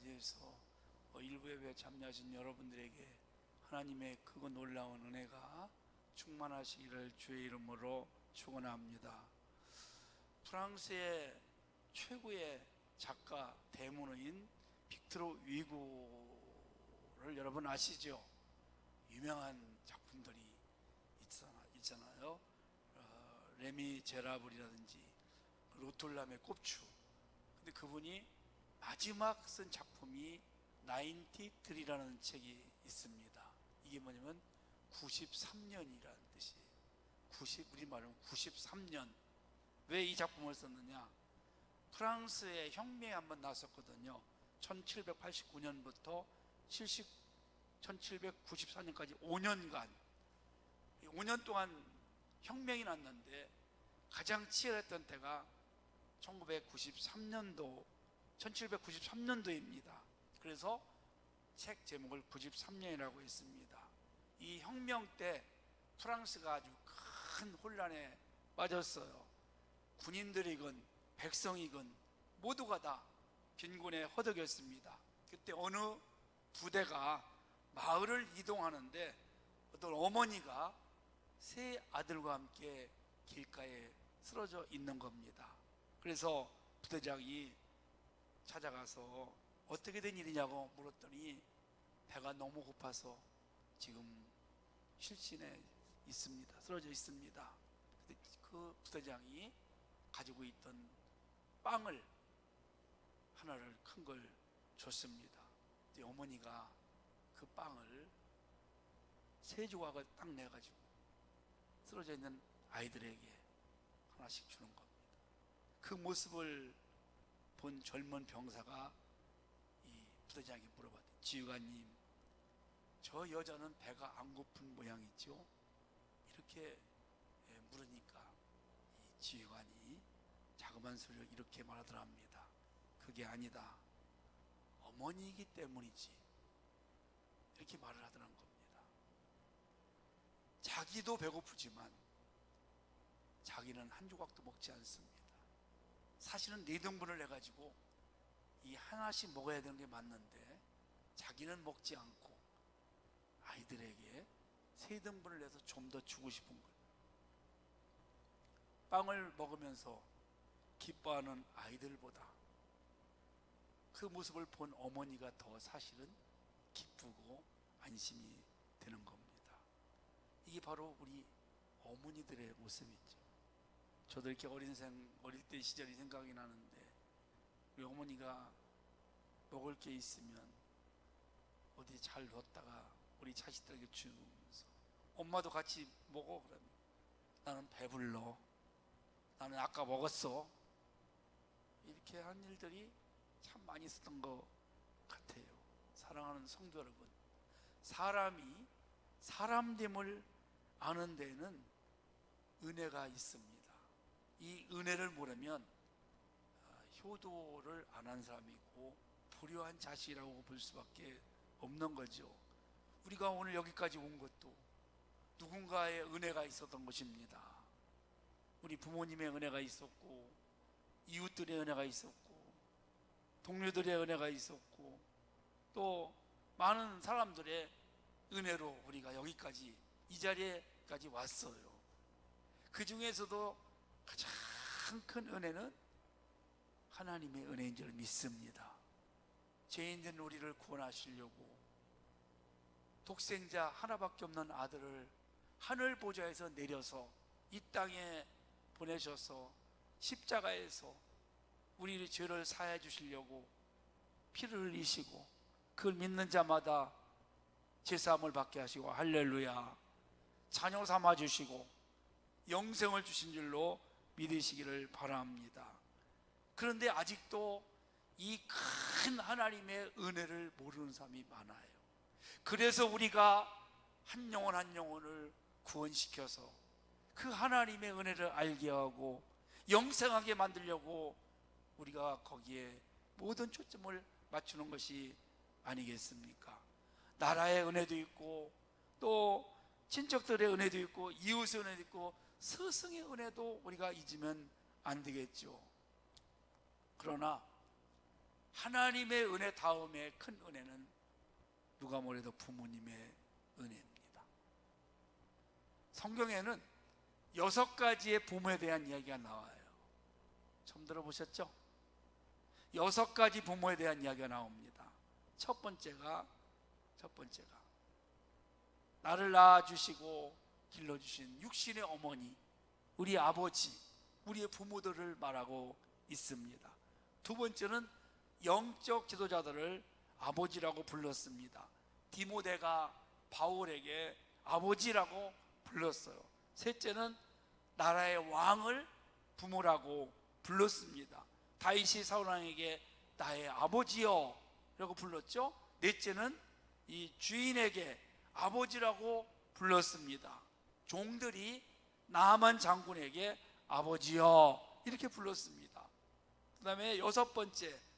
맞이해서 일부 예배에 참여하신 여러분들에게 하나님의 크고 놀라운 은혜가 충만하시기를 주의 이름으로 축원합니다. 프랑스의 최고의 작가 대문호인 빅토르 위고를 여러분 아시죠? 유명한 작품들이 있잖아요. 레미제라블이라든지 노틀담의 꼽추. 근데 그분이 마지막 쓴 작품이 93라는 책이 있습니다. 이게 뭐냐면 93년이라는 뜻이에요. 우리말로 93년. 왜 이 작품을 썼느냐? 프랑스의 혁명이 한번 났었거든요. 1789년부터 1794년까지 5년 동안 혁명이 났는데 가장 치열했던 때가 1793년도입니다. 그래서 책 제목을 93년이라고 했습니다. 이 혁명 때 프랑스가 아주 큰 혼란에 빠졌어요. 군인들이건 백성이건 모두가 다 빈곤에 허덕였습니다. 그때 어느 부대가 마을을 이동하는데 어떤 어머니가 세 아들과 함께 길가에 쓰러져 있는 겁니다. 그래서 부대장이 찾아가서 어떻게 된 일이냐고 물었더니 배가 너무 고파서 지금 실신에 있습니다. 쓰러져 있습니다. 그 부대장이 가지고 있던 빵을 하나를 큰 걸 줬습니다. 어머니가 그 빵을 세 조각을 딱 내가지고 쓰러져 있는 아이들에게 하나씩 주는 겁니다. 그 모습을 본 젊은 병사가 이 부대장에게 물어봤대요. 지휘관님, 저 여자는 배가 안 고픈 모양이죠? 이렇게 물으니까 이 지휘관이 자그마한 소리로 이렇게 말하더랍니다. 그게 아니다. 어머니이기 때문이지. 이렇게 말을 하더란 겁니다. 자기도 배고프지만 자기는 한 조각도 먹지 않습니다. 사실은 4등분을 해가지고 이 하나씩 먹어야 되는 게 맞는데 자기는 먹지 않고 아이들에게 3등분을 해서 좀 더 주고 싶은 거예요. 빵을 먹으면서 기뻐하는 아이들보다 그 모습을 본 어머니가 더 사실은 기쁘고 안심이 되는 겁니다. 이게 바로 우리 어머니들의 모습이죠. 저도 이렇게 어릴 때 시절이 생각이 나는데 우리 어머니가 먹을 게 있으면 어디 잘 뒀다가 우리 자식들에게 주면서 엄마도 같이 먹어. 그러면 나는 배불러, 나는 아까 먹었어. 이렇게 한 일들이 참 많이 있었던 것 같아요. 사랑하는 성도 여러분, 사람이 사람됨을 아는 데에는 은혜가 있습니다. 이 은혜를 모르면 효도를 안 한 사람이고 불효한 자식이라고 볼 수밖에 없는 거죠. 우리가 오늘 여기까지 온 것도 누군가의 은혜가 있었던 것입니다. 우리 부모님의 은혜가 있었고, 이웃들의 은혜가 있었고, 동료들의 은혜가 있었고, 또 많은 사람들의 은혜로 우리가 여기까지 이 자리에까지 왔어요. 그 중에서도 가장 큰 은혜는 하나님의 은혜인 줄 믿습니다. 죄인된 우리를 구원하시려고 독생자 하나밖에 없는 아들을 하늘 보좌에서 내려서 이 땅에 보내셔서 십자가에서 우리의 죄를 사해 주시려고 피를 흘리시고 그걸 믿는 자마다 제사함을 받게 하시고 할렐루야 자녀 삼아 주시고 영생을 주신 줄로 믿으시기를 바랍니다. 그런데 아직도 이 큰 하나님의 은혜를 모르는 사람이 많아요. 그래서 우리가 한 영혼 한 영혼을 구원시켜서 그 하나님의 은혜를 알게 하고 영생하게 만들려고 우리가 거기에 모든 초점을 맞추는 것이 아니겠습니까? 나라의 은혜도 있고 또 친척들의 은혜도 있고 이웃의 은혜도 있고 스승의 은혜도 우리가 잊으면 안 되겠죠. 그러나 하나님의 은혜 다음에 큰 은혜는 누가 뭐래도 부모님의 은혜입니다. 성경에는 6가지의 부모에 대한 이야기가 나와요. 처음 들어보셨죠? 6가지 부모에 대한 이야기가 나옵니다. 첫 번째가 나를 낳아주시고 길러주신 육신의 어머니, 우리 아버지, 우리의 부모들을 말하고 있습니다. 두 번째는 영적 지도자들을 아버지라고 불렀습니다. 디모데가 바울에게 아버지라고 불렀어요. 셋째는 나라의 왕을 부모라고 불렀습니다. 다윗이 사울왕에게 나의 아버지여 라고 불렀죠. 넷째는 이 주인에게 아버지라고 불렀습니다. 종들이 나만 장군에게 아버지여 이렇게 불렀습니다. 그 다음에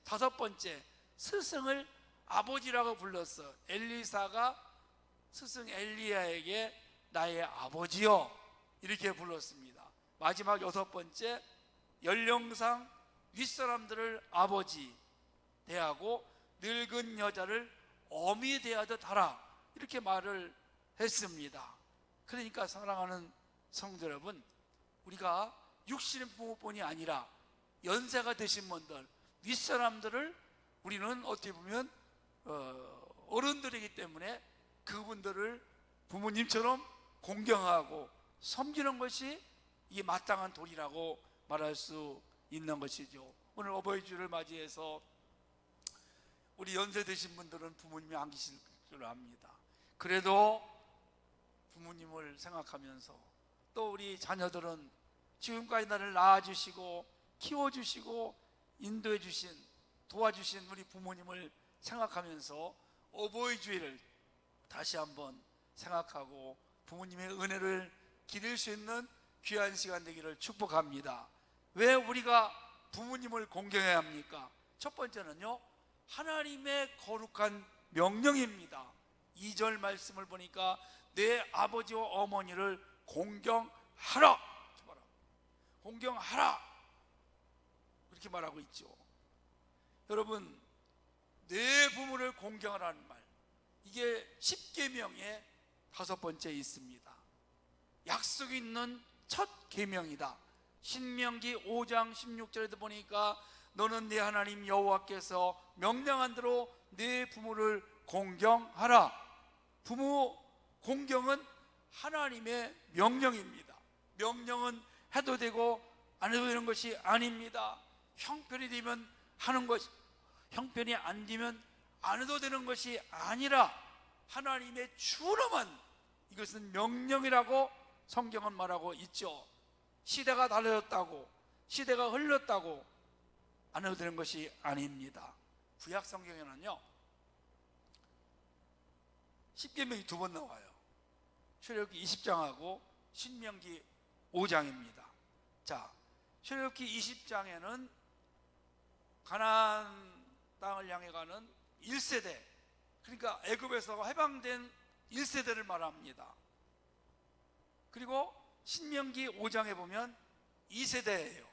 다섯 번째 스승을 아버지라고 불렀어. 엘리사가 스승 엘리야에게 나의 아버지여 이렇게 불렀습니다. 마지막 6번째, 연령상 윗사람들을 아버지 대하고 늙은 여자를 어미 대하듯 하라 이렇게 말을 했습니다. 그러니까 사랑하는 성도 여러분, 우리가 육신의 부모뿐이 아니라 연세가 드신 분들, 윗사람들을 우리는 어떻게 보면 어른들이기 때문에 그분들을 부모님처럼 공경하고 섬기는 것이 이 마땅한 도리라고 말할 수 있는 것이죠. 오늘 어버이주를 맞이해서 우리 연세 드신 분들은 부모님이 안 계실 줄 압니다. 그래도 부모님을 생각하면서 또 우리 자녀들은 지금까지 나를 낳아주시고 키워주시고 인도해주신 도와주신 우리 부모님을 생각하면서 어버이주일을 다시 한번 생각하고 부모님의 은혜를 기릴 수 있는 귀한 시간 되기를 축복합니다. 왜 우리가 부모님을 공경해야 합니까? 첫 번째는요, 하나님의 거룩한 명령입니다. 2절 말씀을 보니까 내 아버지와 어머니를 공경하라, 공경하라 그렇게 말하고 있죠. 여러분, 내 부모를 공경하라는 말, 이게 10계명의 5번째 있습니다. 약속이 있는 첫 계명이다. 신명기 5장 16절에도 보니까 너는 네 하나님 여호와께서 명령한 대로 네 부모를 공경하라. 부모 공경은 하나님의 명령입니다. 명령은 해도 되고 안 해도 되는 것이 아닙니다. 형편이 되면 하는 것이, 형편이 안 되면 안 해도 되는 것이 아니라 하나님의 준엄한 이것은 명령이라고 성경은 말하고 있죠. 시대가 달라졌다고, 시대가 흘렀다고 안 해도 되는 것이 아닙니다. 구약 성경에는요 10계명이 2번 나와요. 출애굽기 20장하고 신명기 5장입니다. 자, 출애굽기 20장에는 가나안 땅을 향해 가는 1세대, 그러니까 애굽에서 해방된 1세대를 말합니다. 그리고 신명기 5장에 보면 2세대예요.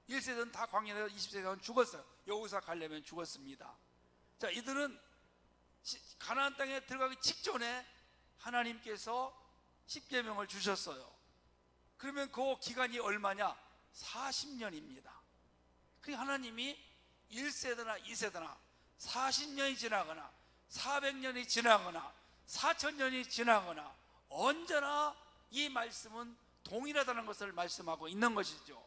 1세대는 다 광야에서, 20세대는 죽었어요. 여호사 가려면 죽었습니다. 자, 이들은 가나안 땅에 들어가기 직전에 하나님께서 10계명을 주셨어요. 그러면 그 기간이 얼마냐? 40년입니다. 그러니까 하나님이 1세대나 2세대나 40년이 지나거나 400년이 지나거나 4000년이 지나거나 언제나 이 말씀은 동일하다는 것을 말씀하고 있는 것이죠.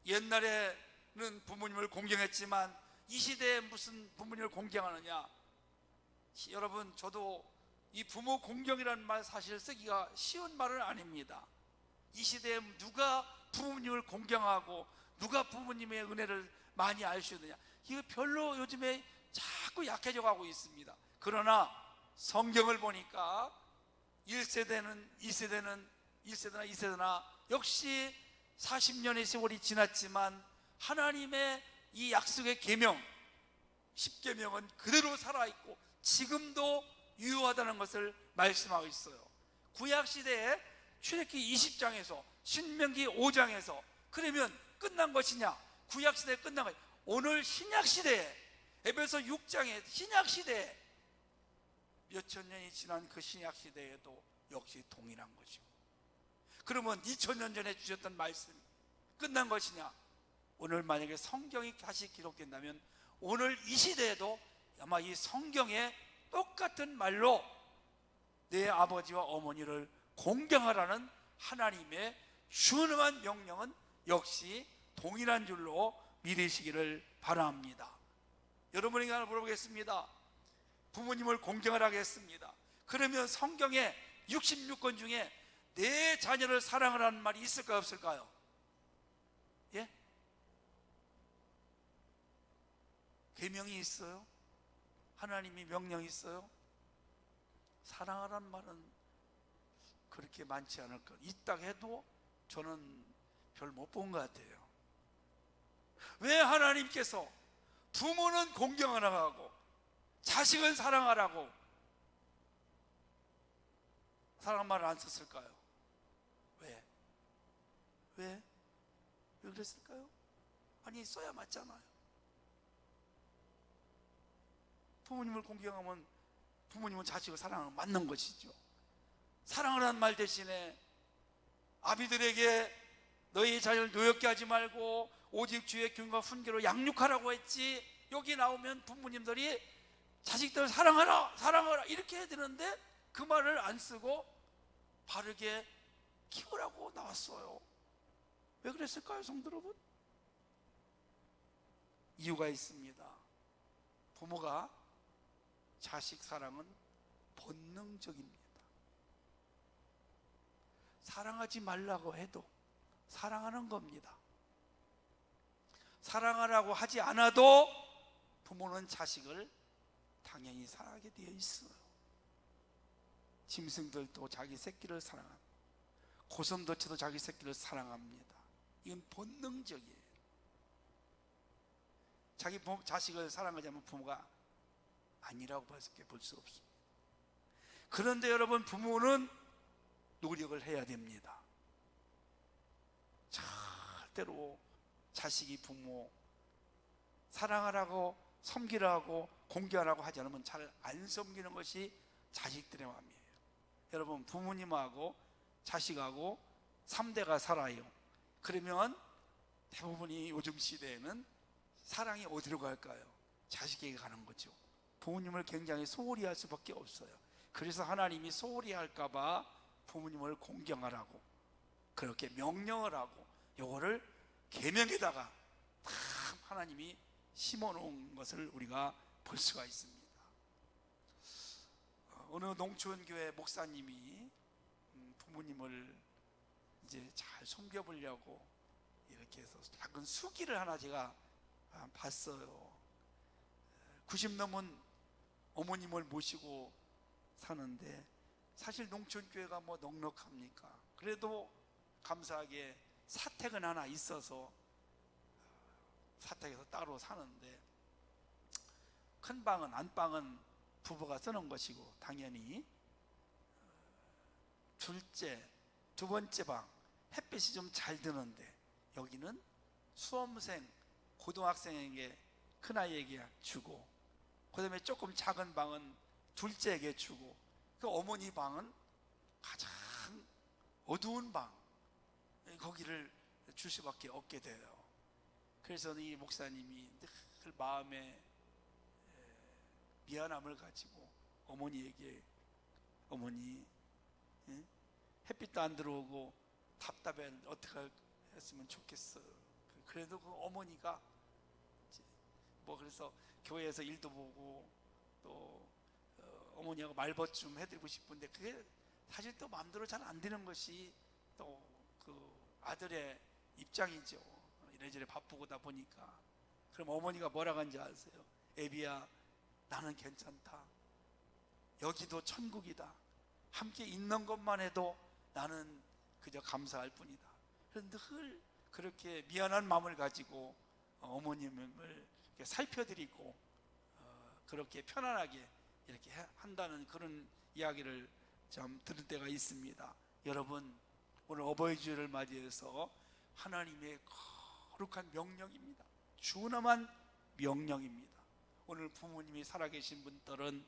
옛날에는 부모님을 공경했지만 이 시대에 무슨 부모님을 공경하느냐? 여러분, 저도 이 부모 공경이라는 말 사실 쓰기가 쉬운 말은 아닙니다. 이 시대에 누가 부모님을 공경하고 누가 부모님의 은혜를 많이 알 수 있느냐? 이거 별로 요즘에 자꾸 약해져 가고 있습니다. 그러나 성경을 보니까 1세대는 2세대나 역시 40년의 세월이 지났지만 하나님의 이 약속의 계명 10계명은 그대로 살아있고 지금도 유효하다는 것을 말씀하고 있어요. 구약시대에 출애굽기 20장에서 신명기 5장에서 그러면 끝난 것이냐? 구약시대에 끝난 것이냐? 오늘 신약시대에 에베소 6장에 신약시대에 몇천 년이 지난 그 신약시대에도 역시 동일한 것이고, 그러면 2000년 전에 주셨던 말씀이 끝난 것이냐? 오늘 만약에 성경이 다시 기록된다면 오늘 이 시대에도 아마 이 성경에 똑같은 말로 내 아버지와 어머니를 공경하라는 하나님의 준엄한 명령은 역시 동일한 줄로 믿으시기를 바랍니다. 여러분에게 하나 물어보겠습니다. 부모님을 공경하라고 했습니다. 그러면 성경에 66권 중에 내 자녀를 사랑하라는 말이 있을까요, 없을까요? 예? 계명이 있어요? 하나님이 명령이 있어요? 사랑하라는 말은 그렇게 많지 않을 것. 있다 해도 저는 별 못 본 것 같아요. 왜 하나님께서 부모는 공경하라고 하고 자식은 사랑하라고 사랑 말을 안 썼을까요? 왜? 왜 그랬을까요? 아니, 써야 맞잖아요. 부모님을 공경하면 부모님은 자식을 사랑하는 맞는 것이죠. 사랑하라는 말 대신에 아비들에게 너희 자녀를 노엽게 하지 말고 오직 주의 교훈과 훈계로 양육하라고 했지, 여기 나오면 부모님들이 자식들을 사랑하라 사랑하라 이렇게 해야 되는데 그 말을 안 쓰고 바르게 키우라고 나왔어요. 왜 그랬을까요, 성도 여러분? 이유가 있습니다. 부모가 자식 사랑은 본능적입니다. 사랑하지 말라고 해도 사랑하는 겁니다. 사랑하라고 하지 않아도 부모는 자식을 당연히 사랑하게 되어 있어요. 짐승들도 자기 새끼를 사랑합니다. 고슴도치도 자기 새끼를 사랑합니다. 이건 본능적이에요. 자기 자식을 사랑하지 않으면 부모가 아니라고 볼 수 없습니다. 그런데 여러분, 부모는 노력을 해야 됩니다. 절대로 자식이 부모 사랑하라고 섬기라고 공경하라고 하지 않으면 잘 안 섬기는 것이 자식들의 마음이에요. 여러분, 부모님하고 자식하고 3대가 살아요. 그러면 대부분이 요즘 시대에는 사랑이 어디로 갈까요? 자식에게 가는 거죠. 부모님을 굉장히 소홀히 할 수밖에 없어요. 그래서 하나님이 소홀히 할까봐 부모님을 공경하라고 그렇게 명령을 하고 요거를 계명에다가 다 하나님이 심어놓은 것을 우리가 볼 수가 있습니다. 어느 농촌교회 목사님이 부모님을 이제 잘 섬겨보려고 이렇게 해서 작은 수기를 하나 제가 봤어요. 90 넘은 어머님을 모시고 사는데 사실 농촌교회가 뭐 넉넉합니까? 그래도 감사하게 사택은 하나 있어서 사택에서 따로 사는데, 큰 방은 안방은 부부가 쓰는 것이고 당연히 둘째, 두 번째 방 햇빛이 좀 잘 드는데 여기는 수험생, 고등학생에게, 큰아이에게 주고, 그 다음에 조금 작은 방은 둘째에게 주고, 그 어머니 방은 가장 어두운 방, 거기를 줄 수밖에 없게 돼요. 그래서 이 목사님이 늘 마음에 미안함을 가지고 어머니에게, 어머니 햇빛도 안 들어오고 답답해, 어떻게 했으면 좋겠어. 그래도 그 어머니가 뭐 그래서 교회에서 일도 보고 또 어머니하고 말벗 좀 해드리고 싶은데 그게 사실 또 마음대로 잘 안 되는 것이 또 그 아들의 입장이죠. 이래저래 바쁘고다 보니까. 그럼 어머니가 뭐라고 하는지 아세요? 애비야, 나는 괜찮다. 여기도 천국이다. 함께 있는 것만 해도 나는 그저 감사할 뿐이다. 그런데 늘 그렇게 미안한 마음을 가지고 어머님을 살펴드리고 그렇게 편안하게 이렇게 한다는 그런 이야기를 좀 들을 때가 있습니다. 여러분, 오늘 어버이주를 맞이해서 하나님의 거룩한 명령입니다. 준엄한 명령입니다. 오늘 부모님이 살아계신 분들은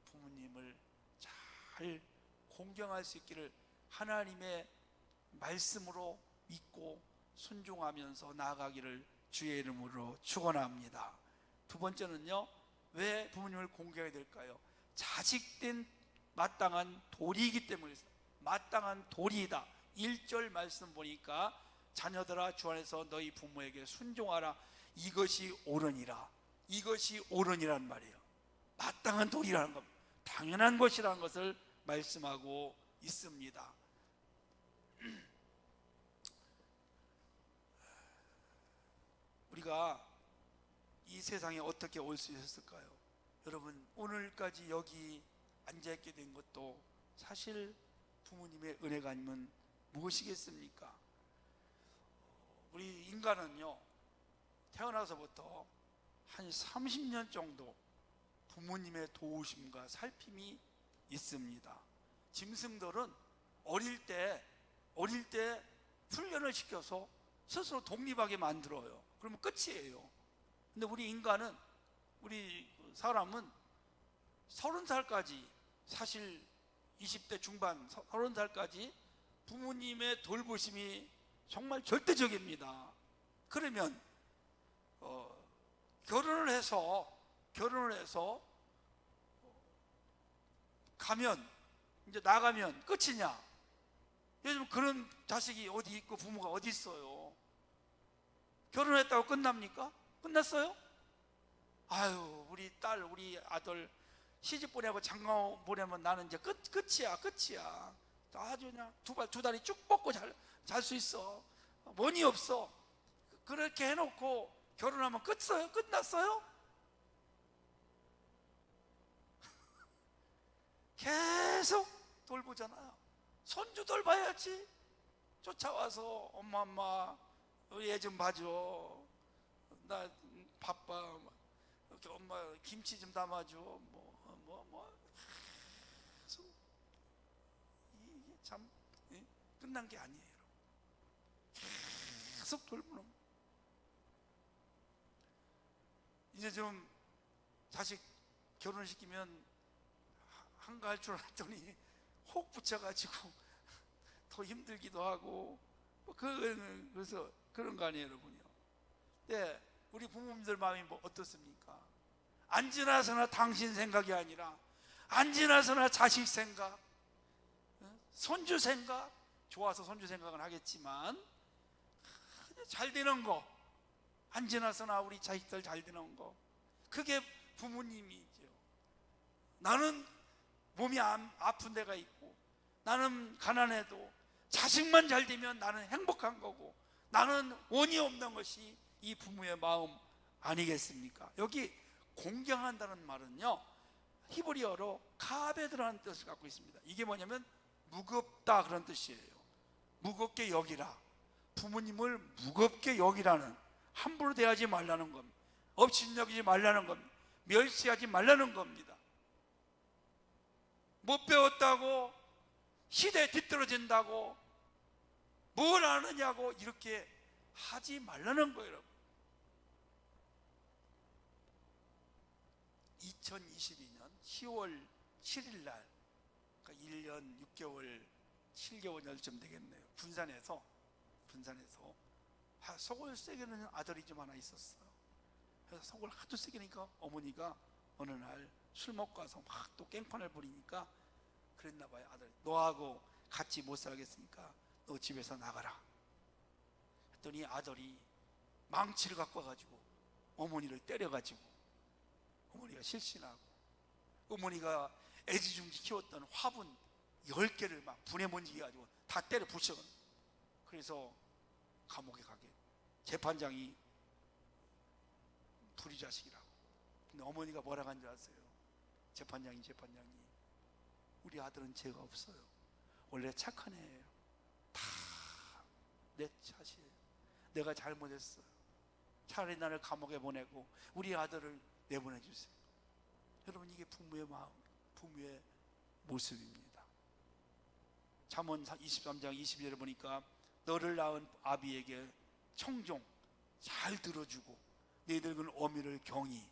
부모님을 잘 공경할 수 있기를 하나님의 말씀으로 믿고 순종하면서 나아가기를 주의 이름으로 축원합니다. 두 번째는요, 왜 부모님을 공경해야 될까요? 자식된 마땅한 도리이기 때문에. 마땅한 도리이다. 1절 말씀 보니까 자녀들아 주 안에서 너희 부모에게 순종하라. 이것이 옳으니라. 이것이 옳으니란 말이에요. 마땅한 도리라는 것, 당연한 것이라는 것을 말씀하고 있습니다. 우리가 이 세상에 어떻게 올 수 있었을까요? 여러분, 오늘까지 여기 앉아있게 된 것도 사실 부모님의 은혜가 아니면 무엇이겠습니까? 우리 인간은요, 태어나서부터 한 30년 정도 부모님의 도우심과 살핌이 있습니다. 짐승들은 어릴 때 훈련을 시켜서 스스로 독립하게 만들어요. 그러면 끝이에요. 근데 우리 인간은, 우리 사람은 30살까지, 사실 20대 중반 30살까지 부모님의 돌보심이 정말 절대적입니다. 그러면 결혼을 해서 가면, 이제 나가면 끝이냐? 요즘 그런 자식이 어디 있고 부모가 어디 있어요? 결혼했다고 끝납니까? 끝났어요? 아유, 우리 딸, 우리 아들 시집 보내고 장가 보내면 나는 이제 끝이야. 아주 그냥 두 다리 쭉 뻗고 잘 수 있어. 원이 없어. 그렇게 해놓고 결혼하면 끝났어요? 계속 돌보잖아요. 손주 돌봐야지. 쫓아와서 엄마 우리 애 좀 봐줘. 나 바빠. 이렇게 엄마 김치 좀 담아줘. 이게 참 끝난 게 아니에요. 계속 돌보는. 이제 좀 자식 결혼시키면 한가할 줄 알았더니 혹 붙여가지고 더 힘들기도 하고, 그래서 그런 거 아니에요, 여러분요. 네, 우리 부모님들 마음이 어떻습니까? 안 지나서나 당신 생각이 아니라 안 지나서나 자식 생각, 손주 생각, 좋아서 손주 생각은 하겠지만 잘 되는 거, 안 지나서나 우리 자식들 잘 되는 거, 그게 부모님이죠. 나는 몸이 아픈 데가 있고, 나는 가난해도 자식만 잘 되면 나는 행복한 거고, 나는 원이 없는 것이 이 부모의 마음 아니겠습니까? 여기 공경한다는 말은요, 히브리어로 카베드라는 뜻을 갖고 있습니다. 이게 뭐냐면 무겁다, 그런 뜻이에요. 무겁게 여기라. 부모님을 무겁게 여기라는, 함부로 대하지 말라는 겁니다. 업신여기지 말라는 겁니다. 멸시하지 말라는 겁니다. 못 배웠다고, 시대에 뒤떨어진다고, 뭘 아느냐고 이렇게 하지 말라는 거예요, 여러분. 2022년 10월 7일 날, 그러니까 1년 6개월 7개월쯤 되겠네요. 분산에서 속을 세게 넣는 아들이 좀 하나 있었어요. 그래서 속을 하도 세게 니까 어머니가 어느 날 술 먹고 와서 막 또 깽판을 부리니까 그랬나 봐요. 아들, 너하고 같이 못 살겠으니까 너 집에서 나가라. 했더니 아들이 망치를 갖고 와가지고 어머니를 때려가지고, 어머니가 실신하고, 어머니가 애지중지 키웠던 화분 10개를 막 분해 먼지 가지고 다 때려 부셔. 그래서 감옥에 가게. 재판장이 불의자식이라고. 근데 어머니가 뭐라고 한 줄 아세요? 재판장이 우리 아들은 죄가 없어요. 원래 착한 애예요. 다 내 탓이에요. 내가 잘못했어요. 차라리 나를 감옥에 보내고 우리 아들을 내보내 주세요. 여러분, 이게 부모의 마음, 부모의 모습입니다. 잠언 23장 22절에 보니까 너를 낳은 아비에게 청종 잘 들어주고 내 늙은 어미를 경히.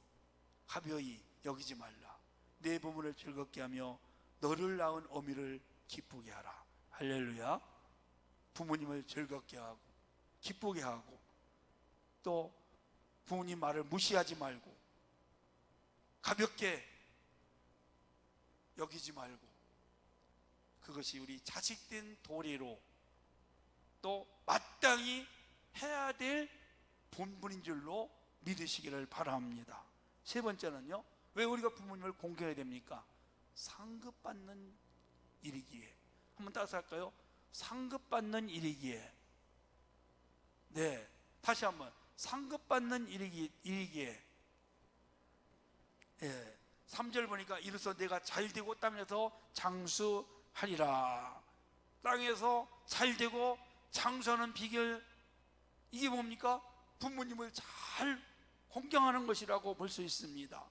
가벼이 여기지 말라. 내 부모를 즐겁게 하며 너를 낳은 어미를 기쁘게 하라. 할렐루야. 부모님을 즐겁게 하고 기쁘게 하고, 또 부모님 말을 무시하지 말고 가볍게 여기지 말고, 그것이 우리 자식된 도리로 또 마땅히 해야 될 본분인 줄로 믿으시기를 바랍니다. 세 번째는요, 왜 우리가 부모님을 공경해야 됩니까? 상급받는 일이기에. 한번 따라서 할까요? 상급받는 일이기에. 네, 다시 한번. 상급받는 일이기에. 예, 3절 보니까 이로써 내가 잘되고 땅에서 장수하리라. 땅에서 잘되고 장수하는 비결, 이게 뭡니까? 부모님을 잘 공경하는 것이라고 볼 수 있습니다.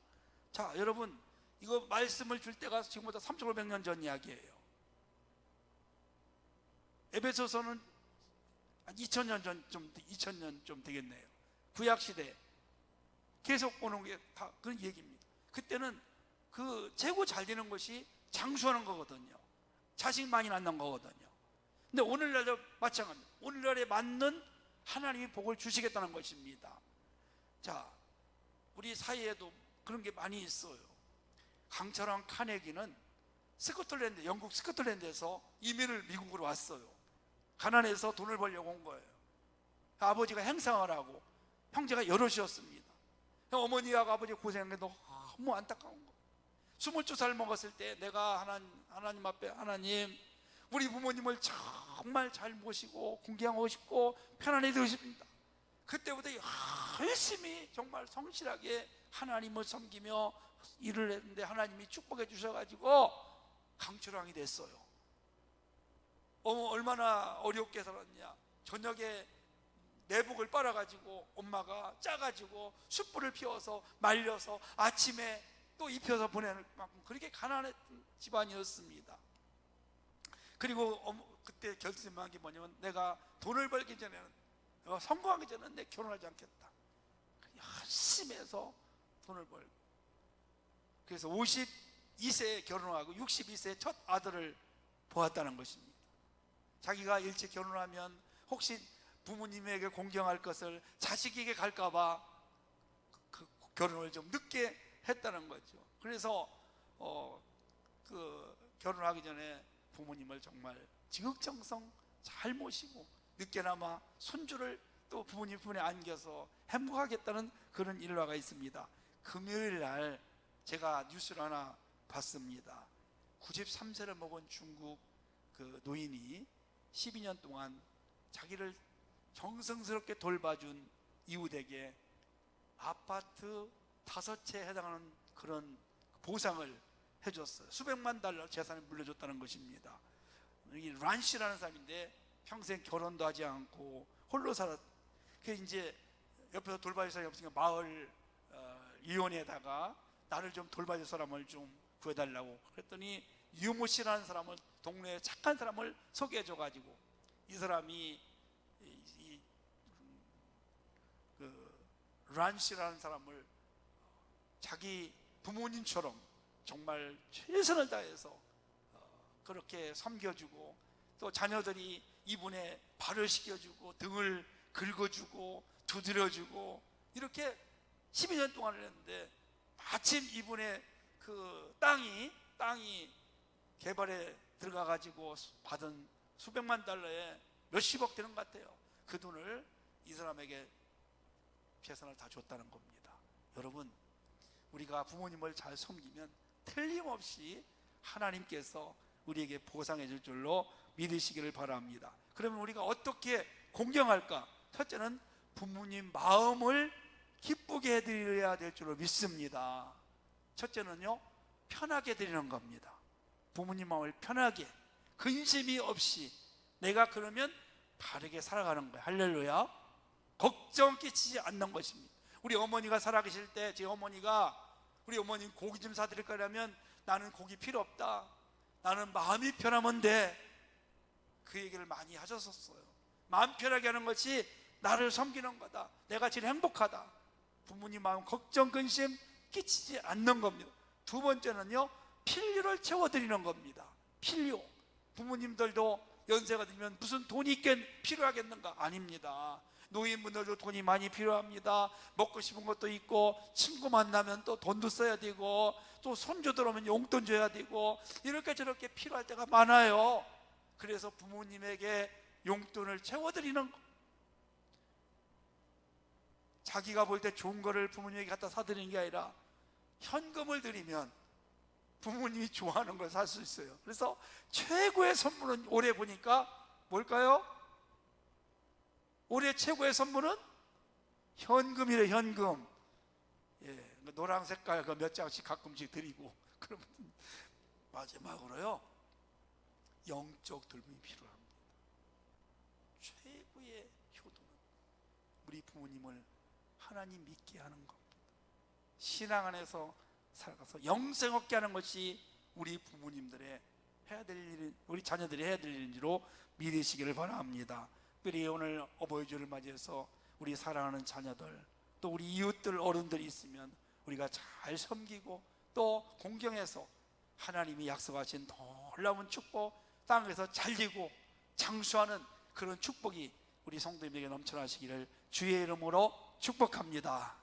자, 여러분, 이거 말씀을 줄 때가 지금보다 3,500년 전 이야기예요. 에베소서는 2000년 전, 2000년 좀 되겠네요. 구약시대 계속 오는 게 다 그런 얘기입니다. 그때는 그 최고 잘 되는 것이 장수하는 거거든요. 자식 많이 낳는 거거든요. 근데 오늘날도 마찬가지입니다. 오늘날에 맞는 하나님이 복을 주시겠다는 것입니다. 자, 우리 사이에도 그런 게 많이 있어요. 강철왕 카네기는 스코틀랜드, 영국 스코틀랜드에서 이민을 미국으로 왔어요. 가난해서 돈을 벌려고 온 거예요. 아버지가 행상을 하고 형제가 여럿이었습니다. 어머니하고 아버지 고생한 게 너무 안타까운 거예요. 22살 먹었을 때 내가 하나님 앞에, 하나님, 우리 부모님을 정말 잘 모시고 공경하고 싶고 편안히 되십니다. 그때부터 열심히 정말 성실하게 하나님을 섬기며 일을 했는데 하나님이 축복해 주셔가지고 강철왕이 됐어요. 얼마나 어렵게 살았냐. 저녁에 내복을 빨아가지고 엄마가 짜가지고 숯불을 피워서 말려서 아침에 또 입혀서 보내는 만큼 그렇게 가난했던 집안이었습니다. 그리고 그때 결심한 게 뭐냐면, 내가 돈을 벌기 전에는, 내가 성공하기 전에는 내 결혼하지 않겠다. 열심히 해서 돈을 벌고, 그래서 52세에 결혼하고 62세에 첫 아들을 보았다는 것입니다. 자기가 일찍 결혼하면 혹시 부모님에게 공경할 것을 자식에게 갈까봐 그 결혼을 좀 늦게 했다는 거죠. 그래서 그 결혼하기 전에 부모님을 정말 지극정성 잘 모시고 늦게나마 손주를 또 부모님 품에 안겨서 행복하겠다는 그런 일화가 있습니다. 금요일 날 제가 뉴스를 하나 봤습니다. 93세를 먹은 중국 그 노인이 12년 동안 자기를 정성스럽게 돌봐준 이웃에게 아파트 5채에 해당하는 그런 보상을 해줬어요. 수백만 달러 재산을 물려줬다는 것입니다. 이 란씨라는 사람인데 평생 결혼도 하지 않고 홀로 살았. 그래서 이제 옆에서 돌봐줄 사람이 없으니까 마을 위원회에다가 나를 좀 돌봐줄 사람을 좀 구해달라고 그랬더니 유모 씨라는 사람을, 동네에 착한 사람을 소개해줘가지고 이 사람이 란 씨라는 사람을 자기 부모님처럼 정말 최선을 다해서 그렇게 섬겨주고, 또 자녀들이 이분의 발을 씻겨주고 등을 긁어주고 두드려주고 이렇게 12년 동안을 했는데, 마침 이분의 그 땅이 개발에 들어가가지고 받은 수백만 달러에 몇십억 되는 것 같아요. 그 돈을 이 사람에게 재산을 다 줬다는 겁니다. 여러분, 우리가 부모님을 잘 섬기면 틀림없이 하나님께서 우리에게 보상해 줄 줄로 믿으시기를 바랍니다. 그러면 우리가 어떻게 공경할까? 첫째는 부모님 마음을 기쁘게 해드려야 될 줄로 믿습니다. 첫째는요, 편하게 드리는 겁니다. 부모님 마음을 편하게, 근심이 없이 내가 그러면 바르게 살아가는 거예요. 할렐루야. 걱정 끼치지 않는 것입니다. 우리 어머니가 살아계실 때, 제 어머니가 우리 어머님 고기 좀 사드릴 거라면 나는 고기 필요 없다, 나는 마음이 편하면 돼, 그 얘기를 많이 하셨었어요. 마음 편하게 하는 것이 나를 섬기는 거다, 내가 제일 행복하다. 부모님 마음 걱정 근심 끼치지 않는 겁니다. 두 번째는요, 필요를 채워드리는 겁니다. 필요. 부모님들도 연세가 들면 무슨 돈이 필요하겠는가? 아닙니다. 노인분들도 돈이 많이 필요합니다. 먹고 싶은 것도 있고, 친구 만나면 또 돈도 써야 되고, 또 손주 들어오면 용돈 줘야 되고, 이렇게 저렇게 필요할 때가 많아요. 그래서 부모님에게 용돈을 채워드리는 거. 자기가 볼 때 좋은 거를 부모님에게 갖다 사드리는 게 아니라 현금을 드리면 부모님이 좋아하는 걸 살 수 있어요. 그래서 최고의 선물은 올해 보니까 뭘까요? 올해 최고의 선물은 현금이래. 현금. 예, 노란 색깔 그 몇 장씩 가끔씩 드리고. 그러면 마지막으로요, 영적 돌봄이 필요합니다. 최고의 효도는 우리 부모님을 하나님 믿게 하는 겁니다. 신앙 안에서 살아가서 영생 얻게 하는 것이 우리 부모님들의 해야 될 일, 우리 자녀들이 해야 될 일인지로 믿으시기를 바랍니다. 특별히 오늘 어버이주를 맞이해서 우리 사랑하는 자녀들, 또 우리 이웃들, 어른들이 있으면 우리가 잘 섬기고 또 공경해서 하나님이 약속하신 놀라운 축복 땅에서 잘리고 장수하는 그런 축복이 우리 성도님에게 넘쳐나시기를 주의 이름으로 축복합니다.